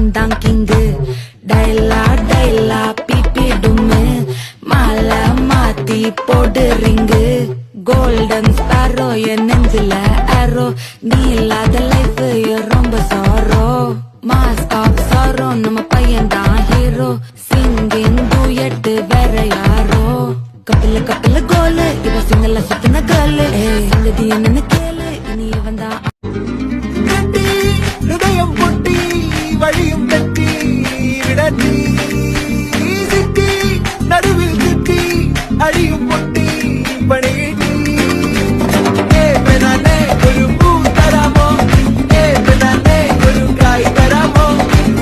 நான் கிங்கு டைலா டைலா பிபிடுமே மாலை மாத்தி போடு ரிங்கு கோல்டன் ஸ்பாரோ என் நெஞ்சில ஆரோ நீ இல்லாத லைஃப் ரொம்ப சாரோ மாஸ் ஆஃப் சாரோ நம்ம பையன் தான் ஹீரோ சிங்கிங் டூயட் வேற யாரோ கப்பல கப்பல கோலு இவ சிங்கல சுத்தின கேளு சங்கதி என்னன்னு கேளு இனி இவன் தான் ஹிருதயம் பொட்டி வழியும் தட்டி விடட்டி சிட்டி நடுவில் சுட்டி அழியும் பொட்டி பணியிட்டி பெண்ணே ஒரு பூ தராமோ பெண்ணே ஒரு காய் தராமோ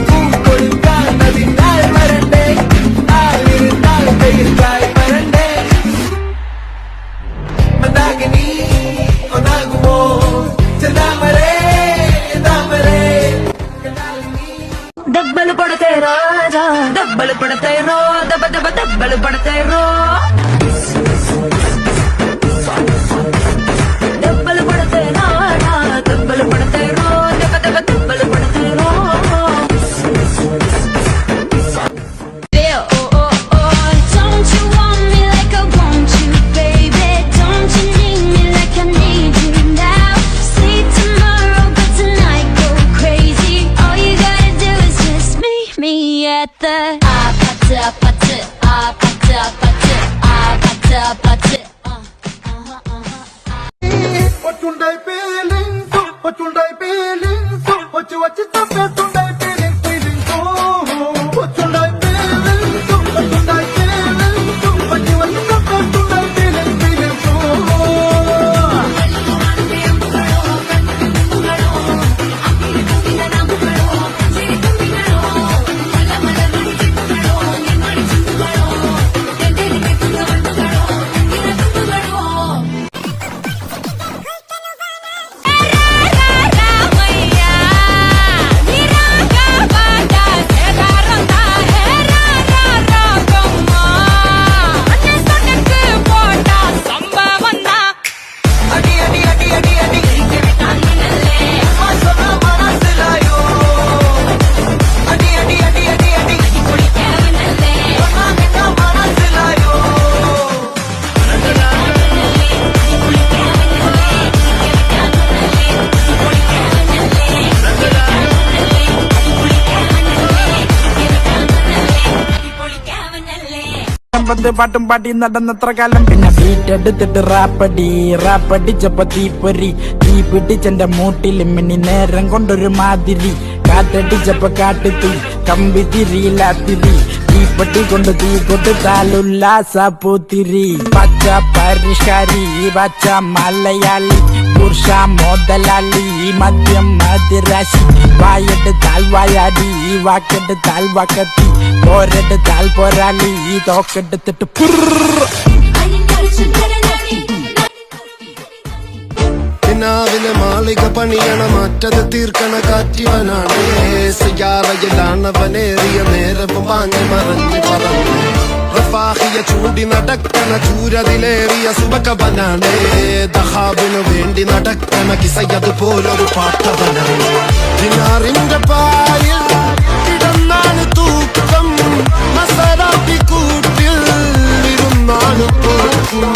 பூ கொடுத்தால் நதினால் மரண்டே ஆள் இருந்தால் பெயர் காய் மரண்டே மந்தாகினி ஒன்னாகுமோ செந்தாமரே దబ్బలు పడతాయి రాజా దబ్బలు పడతాయి రో దబ దబ దబ్బలు పడతాయి రో దబ్బలు పడతాయి రాజా దబ్బలు పడతాయి రో దబ దబ దబ్బలు పడతాయి రో Don't you want me like I want you, baby? Don't you need me like I need you now? See tomorrow, but tonight go crazy. All you gotta do is just meet me at the apata apata apata apata apata apata. What you like feeling so? What you like feeling so? What you like feeling feeling so? What you like feeling so? What you like feeling so? What you like feeling feeling so? പാട്ടും പാട്ടി നടന്നത്ര കാലം പിന്നെ ബീറ്റെടുത്തിട്ട് റാപ്പടിച്ചപ്പോ തീപ്പൊരി തീ പിടിച്ചെന്റെ മൂട്ടിൽ മിന്നി നേരം കൊണ്ടൊരു മാതിരി കാറ്റടിച്ചപ്പോ കാട്ടുതീ കമ്പി തിരിയില്ലാത്തിരി തീപ്പെട്ടി കൊണ്ട് തീ കൊടുത്താലുല്ലാസ പൂത്തിരി പച്ച പരിഷ്കാരി പച്ച മലയാളി പുരുഷ മുതലാളി മദ്യം മതിരാശി വായെടുത്താൽ വായാടി വാക്കെടുത്താൽ വാക്കത്തി പോരെടുത്താൽ പോരാളി തോക്കെടുത്തിട്ട് പിന്നാവിലെ മാളിക പണിയണ മറ്റത് തീർക്കണ കാറ്റിവനാണ് സിയാറയിലാണവനേറിയ നേരവും പാഞ്ഞു മറഞ്ഞു പറന്നു റഫാഹിയ ചൂടി നടക്കണ ചൂരതിലേറിയ സുബകവനാണ് ദഹാബിനു വേണ്ടി നടക്കണ കിസയതുപോലൊരു പാട്ടവനാണ് ദിനാറിന്റെ പായിൽ കിടന്നാണ് തൂക്കം മസറാപ്പി കൂട്ടിൽ ഇരുന്നാണ് പോക്കും